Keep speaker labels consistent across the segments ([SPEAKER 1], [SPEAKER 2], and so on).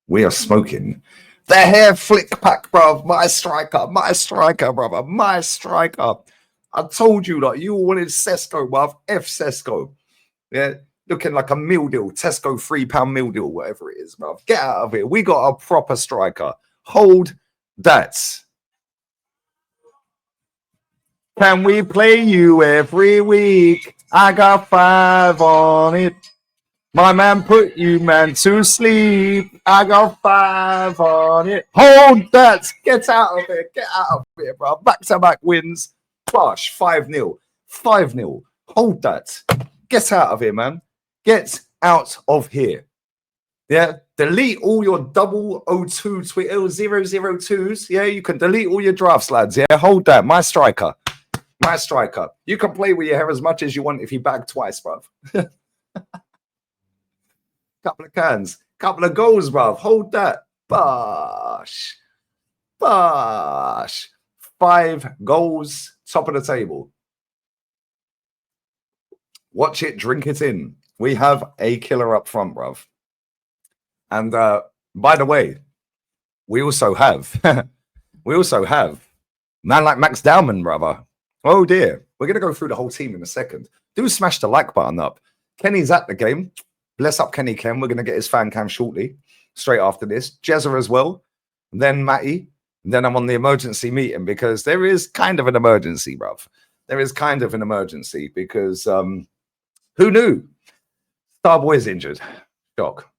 [SPEAKER 1] We are smoking the hair flick pack, bruv. My striker, brother, my striker. I told you that you wanted Sesko, bruv. F Sesko. Yeah, looking like a meal deal, Tesco £3 meal deal, whatever it is, bruv. Get out of here. We got a proper striker. Hold that. Can we play you every week? I got 5 on it. My man put you, man, to sleep. I got 5 on it. Hold that. Get out of here. Get out of here, bro. Back-to-back wins. Flush. 5-0. 5-0. Hold that. Get out of here, man. Get out of here. Yeah. Delete all your 002 Twitter 002s. Yeah. You can delete all your drafts, lads. Yeah. Hold that. My striker. My striker. You can play with your hair as much as you want if you bag twice, bro. Couple of cans, couple of goals, bruv. Hold that. Bosh. 5 goals, top of the table. Watch it, drink it in. We have a killer up front, bruv. And by the way, we also have man like Max Dowman, brother. Oh dear. We're gonna go through the whole team in a second. Do smash the like button up. Kenny's at the game. Bless up Kenny Ken. We're going to get his fan cam shortly, straight after this. Jezza as well. Then Matty. Then I'm on the emergency meeting because there is kind of an emergency, bruv. There is kind of an emergency because who knew? Starboy's injured. Shock.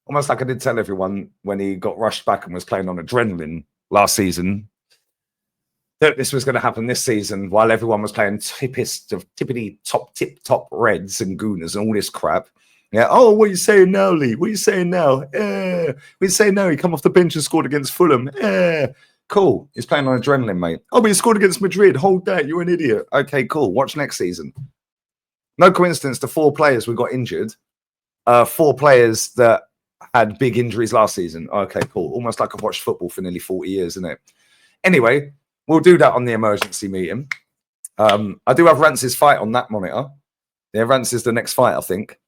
[SPEAKER 1] Almost like I did tell everyone when he got rushed back and was playing on adrenaline last season that this was going to happen this season while everyone was playing tippity top Reds and Gooners and all this crap. Yeah. Oh, what are you saying now, Lee? What are you saying now? What are you saying now? He come off the bench and scored against Fulham. Cool. He's playing on adrenaline, mate. Oh, but he scored against Madrid. Hold that. You're an idiot. Okay, cool. Watch next season. No coincidence, the 4 players we got injured. 4 players that had big injuries last season. Okay, cool. Almost like I've watched football for nearly 40 years, isn't it? Anyway, we'll do that on the emergency meeting. I do have Rance's fight on that monitor. Yeah, Rance is the next fight, I think.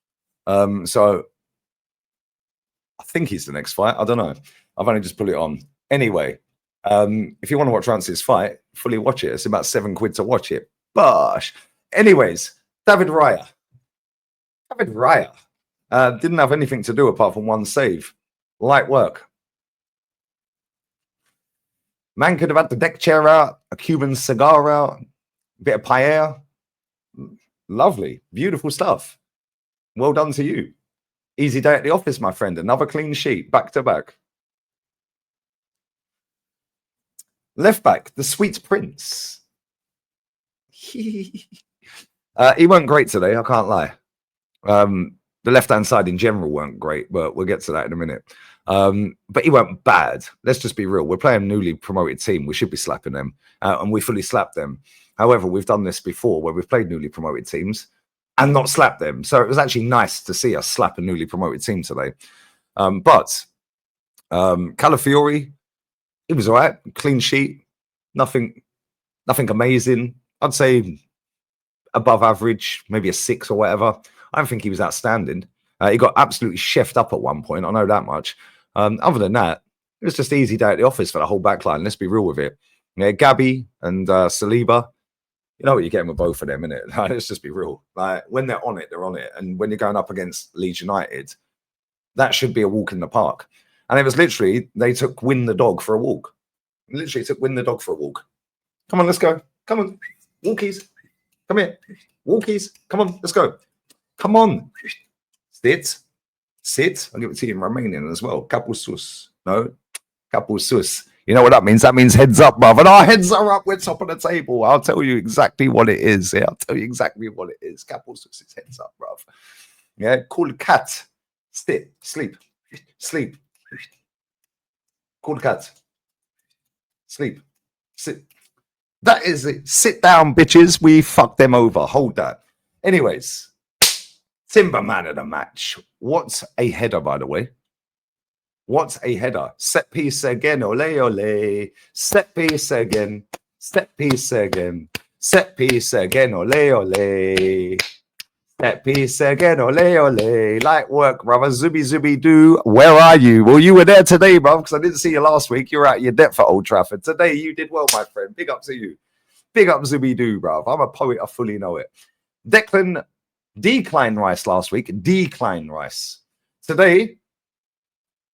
[SPEAKER 1] So I think he's the next fight. I don't know. I've only just put it on. Anyway, if you want to watch Rance's fight, fully watch it. It's about £7 to watch it. Bosh. Anyways, David Raya. Didn't have anything to do apart from 1 save. Light work. Man could have had the deck chair out, a Cuban cigar out, a bit of paella. Lovely, beautiful stuff. Well done to you. Easy day at the office, my friend. Another clean sheet, back to back. Left back, the sweet prince. He weren't great today, I can't lie. The left-hand side in general weren't great, but we'll get to that in a minute. But he weren't bad. Let's just be real. We're playing a newly promoted team. We should be slapping them, and we fully slapped them. However, we've done this before where we've played newly promoted teams and not slapped them. So it was actually nice to see us slap a newly promoted team today. But Calafiori, he was all right. Clean sheet. Nothing amazing. I'd say above average, maybe a 6 or whatever. I don't think he was outstanding. He got absolutely chefed up at one point. I know that much. Other than that, it was just an easy day at the office for the whole back line. Let's be real with it. Yeah, Gabby and Saliba, you know what you're getting with both of them, innit? Like, let's just be real. Like, when they're on it, they're on it. And when you're going up against Leeds United, that should be a walk in the park. And it was literally, they took Win the dog for a walk. Literally took Win the dog for a walk. Come on, let's go. Come on. Walkies. Come here. Walkies. Come on, let's go. Come on. Sit. I'll give it to you in Romanian as well. Capul sus. No. Capul sus. You know what that means? That means heads up, bruv. And our heads are up. We're top of the table. I'll tell you exactly what it is. Yeah, I'll tell you exactly what it is. Capul sus is heads up, bruv. Yeah, cool cat. Sit. Sleep. Cool cat. Sleep. Sit. That is it. Sit down, bitches. We fucked them over. Hold that. Anyways. Timber man of the match. What a header, by the way. What a header. Set piece again. Ole, ole. Set piece again. Set piece again. Set piece again. Ole, ole. That piece again, ole, ole. Light work, brother. Zubi, zubi, do. Where are you? Well, you were there today, bro, because I didn't see you last week. You were out your depth at Old Trafford. Today, you did well, my friend. Big up to you. Big up, zubi, do, bro. I'm a poet. I fully know it. Declan, decline Rice last week. Decline Rice. Today,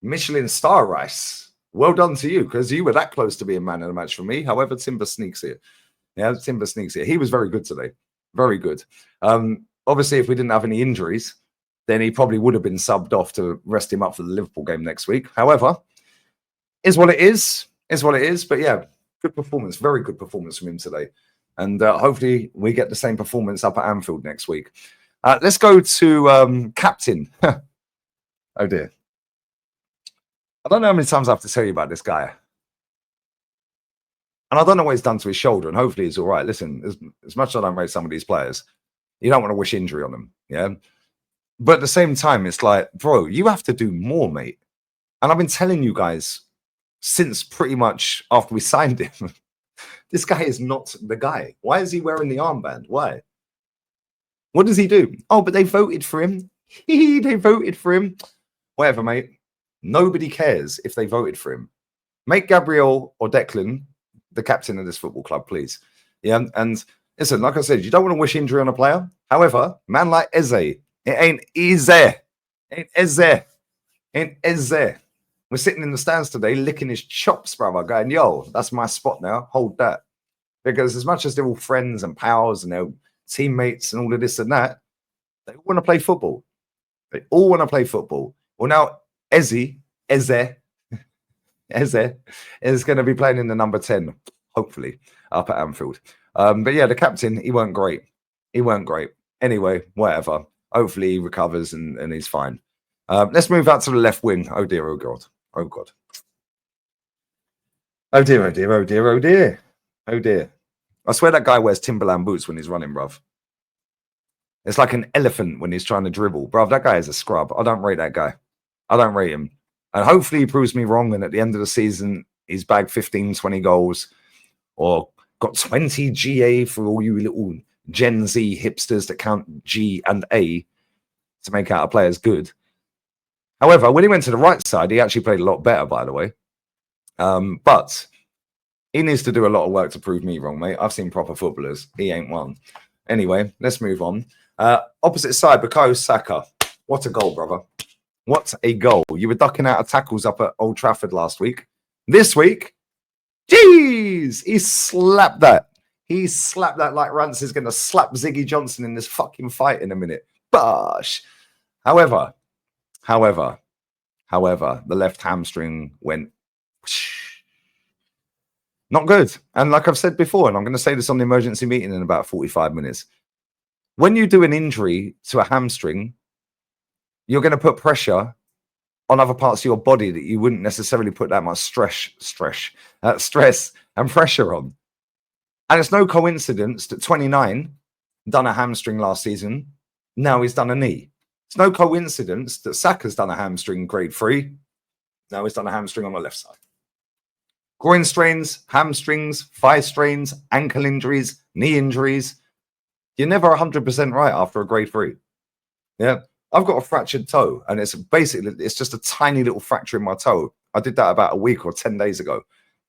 [SPEAKER 1] Michelin star Rice. Well done to you, because you were that close to being man of the match for me. However, Timber sneaks here. Yeah, Timber sneaks here. He was very good today. Very good. Obviously, if we didn't have any injuries, then he probably would have been subbed off to rest him up for the Liverpool game next week. However, is what it is. Is what it is. But yeah, good performance. Very good performance from him today. And hopefully we get the same performance up at Anfield next week. Let's go to Captain. Oh, dear. I don't know how many times I have to tell you about this guy. And I don't know what he's done to his shoulder, and hopefully he's all right. Listen, as much as I don't rate some of these players, you don't want to wish injury on them, yeah? But at the same time, it's like, bro, you have to do more, mate. And I've been telling you guys since pretty much after we signed him, this guy is not the guy. Why is he wearing the armband? Why? What does he do? Oh, but they voted for him. They voted for him. Whatever, mate. Nobody cares if they voted for him. Make Gabriel or Declan the captain of this football club, please. Yeah, and listen, like I said, you don't want to wish injury on a player. However, man like Eze, it ain't easy. Ain't Eze. Ain't Eze. We're sitting in the stands today, licking his chops, brother, going, yo, that's my spot now. Hold that. Because as much as they're all friends and pals and they're teammates and all of this and that, they all want to play football. They all want to play football. Well, now, Eze is going to be playing in the number 10, hopefully, up at Anfield. But yeah, the captain, he weren't great. He weren't great. Anyway, whatever. Hopefully he recovers and he's fine. Let's move out to the left wing. Oh dear, oh God. Oh God. Oh dear, oh dear, oh dear, oh dear. Oh dear. I swear that guy wears Timberland boots when he's running, bruv. It's like an elephant when he's trying to dribble. Bruv, that guy is a scrub. I don't rate that guy. I don't rate him. And hopefully he proves me wrong. And at the end of the season, he's bagged 15, 20 goals or got 20 GA for all you little Gen Z hipsters that count G and A to make out a player as good. However, when he went to the right side, he actually played a lot better, by the way. But he needs to do a lot of work to prove me wrong, mate. I've seen proper footballers. He ain't one. Anyway, let's move on. Opposite side, Bukayo Saka. What a goal, brother. What a goal. You were ducking out of tackles up at Old Trafford last week. This week, jeez, he slapped that. He slapped that like Rance is going to slap Ziggy Johnson in this fucking fight in a minute. Bosh. However, the left hamstring went not good. And like I've said before, and I'm going to say this on the emergency meeting in about 45 minutes, when you do an injury to a hamstring, you're going to put pressure on other parts of your body that you wouldn't necessarily put that much stress and pressure on. And it's no coincidence that 29 done a hamstring last season. Now he's done a knee. It's no coincidence that Saka's done a hamstring grade 3. Now he's done a hamstring on the left side. Groin strains, hamstrings, thigh strains, ankle injuries, knee injuries. You're never 100% right after a grade 3. Yeah. I've got a fractured toe, and it's just a tiny little fracture in my toe. I did that about a week or 10 days ago.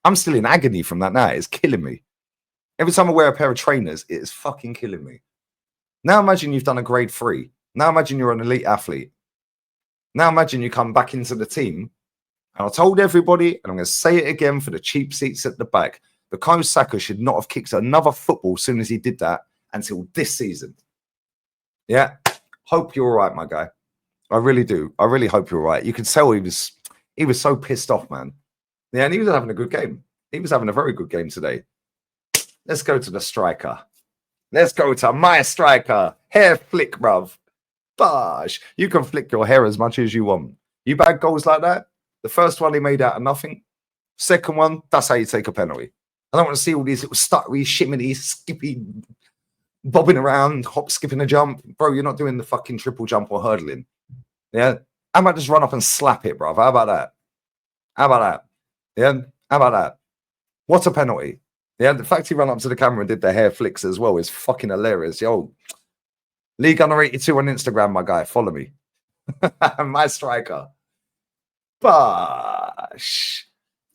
[SPEAKER 1] I'm still in agony from that now. It's killing me. Every time I wear a pair of trainers, it is fucking killing me. Now imagine you've done a grade 3. Now imagine you're an elite athlete. Now imagine you come back into the team, and I told everybody, and I'm going to say it again for the cheap seats at the back, Bukayo Saka should not have kicked another football as soon as he did that until this season. Yeah. Hope you're all right, my guy. I really do. I really hope you're all right. You can tell he was so pissed off, man. Yeah, and he was having a good game. He was having a very good game today. Let's go to the striker. Let's go to my striker. Hair flick, bruv. Bosh. You can flick your hair as much as you want. You bag goals like that. The first one he made out of nothing. Second one, that's how you take a penalty. I don't want to see all these little stuttery, shimmy, skippy, bobbing around, hop, skipping a jump. Bro, you're not doing the fucking triple jump or hurdling. Yeah? I might just run up and slap it, bro. How about that? How about that? Yeah? How about that? What a penalty. Yeah? The fact he ran up to the camera and did the hair flicks as well is fucking hilarious. Yo, League Under 82 on Instagram, my guy. Follow me. My striker. Bosh.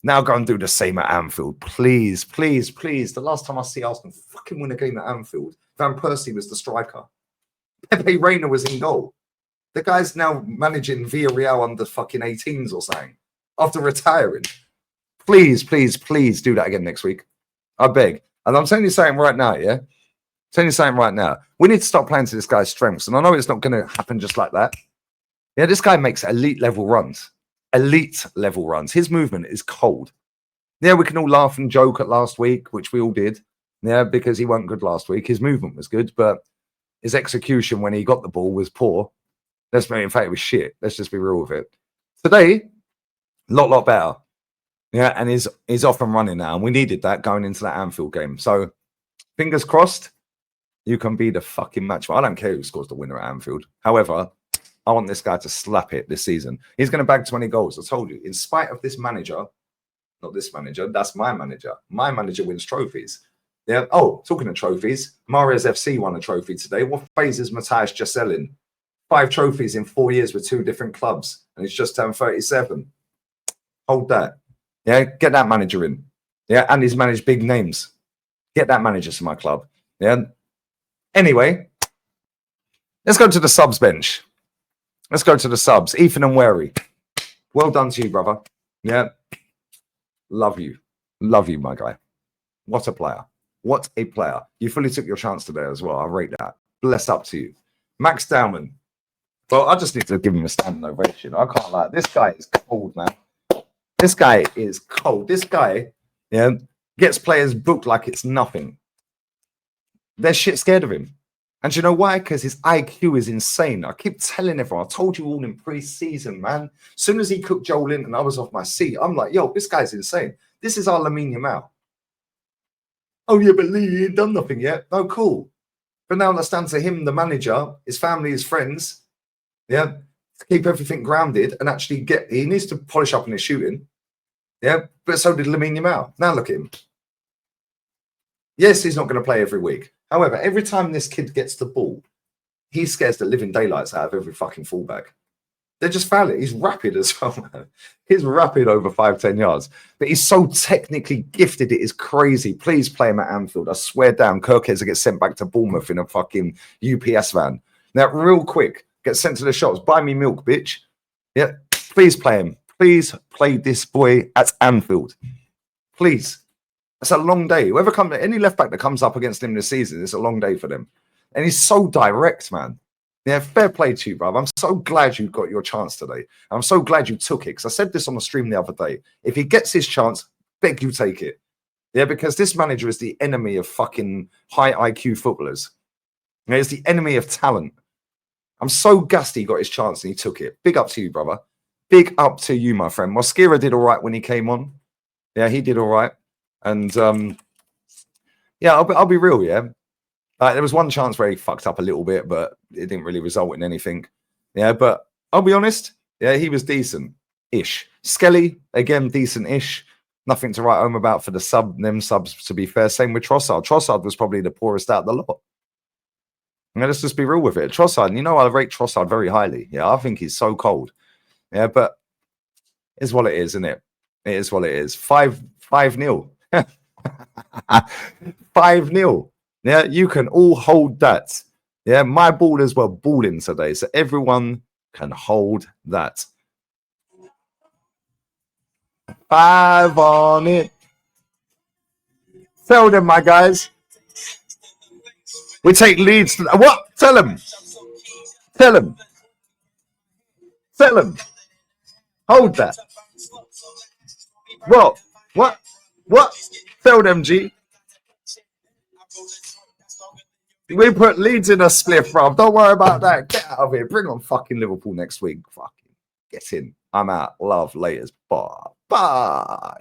[SPEAKER 1] Now go and do the same at Anfield. Please, please, please. The last time I see Arsenal fucking win a game at Anfield, Van Persie was the striker. Pepe Reina was in goal. The guy's now managing Villarreal under fucking 18s or something after retiring. Please, please, please do that again next week. I beg. And I'm telling you something right now, yeah? I'm telling you something right now. We need to stop playing to this guy's strengths. And I know it's not going to happen just like that. Yeah, this guy makes elite level runs. Elite level runs. His movement is cold. Yeah, we can all laugh and joke at last week, which we all did. Yeah, because he wasn't good last week. His movement was good, but his execution when he got the ball was poor. In fact, it was shit. Let's just be real with it. Today, a lot better. Yeah, and he's off and running now. And we needed that going into that Anfield game. So, fingers crossed, you can be the fucking match. I don't care who scores the winner at Anfield. However, I want this guy to slap it this season. He's going to bag 20 goals. I told you. In spite of this manager, not this manager, that's my manager. My manager wins trophies. Yeah. Oh, talking of trophies, Mares FC won a trophy today. What phase is Matthias Giselle in? 5 trophies in 4 years with 2 different clubs. And he's just turned 37. Hold that. Yeah. Get that manager in. Yeah. And he's managed big names. Get that manager to my club. Yeah. Anyway, let's go to the subs bench. Let's go to the subs. Ethan and Wary. Well done to you, brother. Yeah. Love you. Love you, my guy. What a player. What a player. You fully took your chance today as well. I rate that. Bless up to you. Max Dowman. Well, I just need to give him a standing ovation. I can't lie. This guy is cold, man. This guy is cold. This guy, yeah, gets players booked like it's nothing. They're shit scared of him. And you know why? Because his IQ is insane. I keep telling everyone, I told you all in pre-season, man. As soon as he cooked Joel in and I was off my seat, I'm like, yo, this guy's insane. This is our Lamine Yamal. Oh, yeah, but Lee, he ain't done nothing yet. Oh, cool. But now that's down to him, the manager, his family, his friends, yeah, to keep everything grounded and actually he needs to polish up on his shooting. Yeah, but so did Lamine Yamal. Now look at him. Yes, he's not going to play every week. However, every time this kid gets the ball, he scares the living daylights out of every fucking fullback. They're just foul. He's rapid as well, man. He's rapid over 5-10 yards. But he's so technically gifted, it is crazy. Please play him at Anfield. I swear down, Kirkheads gets sent back to Bournemouth in a fucking UPS van. Now, real quick, get sent to the shops. Buy me milk, bitch. Yeah, please play him. Please play this boy at Anfield. Please. It's a long day. Whoever comes, any left back that comes up against him this season, it's a long day for them. And he's so direct, man. Yeah, fair play to you, brother. I'm so glad you got your chance today. I'm so glad you took it because I said this on the stream the other day. If he gets his chance, beg you take it. Yeah, because this manager is the enemy of fucking high IQ footballers. Yeah, he's the enemy of talent. I'm so gassed he got his chance and he took it. Big up to you, brother. Big up to you, my friend. Mosquera did all right when he came on. Yeah, he did all right. And yeah, I'll be real, yeah. There was one chance where he fucked up a little bit, but it didn't really result in anything. Yeah, but I'll be honest, yeah, he was decent-ish. Skelly, again, decent-ish. Nothing to write home about for the subs, to be fair. Same with Trossard. Trossard was probably the poorest out of the lot. And let's just be real with it. Trossard, you know, I rate Trossard very highly. Yeah, I think he's so cold. Yeah, but it's what it is, isn't it? It is what it is. 5-0. 5-0. Yeah, you can all hold that. Yeah, my ballers were balling today, so everyone can hold that. 5 on it. Tell them, my guys. We take Leeds. What? Tell them. Tell them. Tell them. Hold that. What? What? What? Tell them, G. We put Leeds in a spliff, bro. Don't worry about that. Get out of here. Bring on fucking Liverpool next week. Fucking get in. I'm out. Love. Laters. Bye. Bye.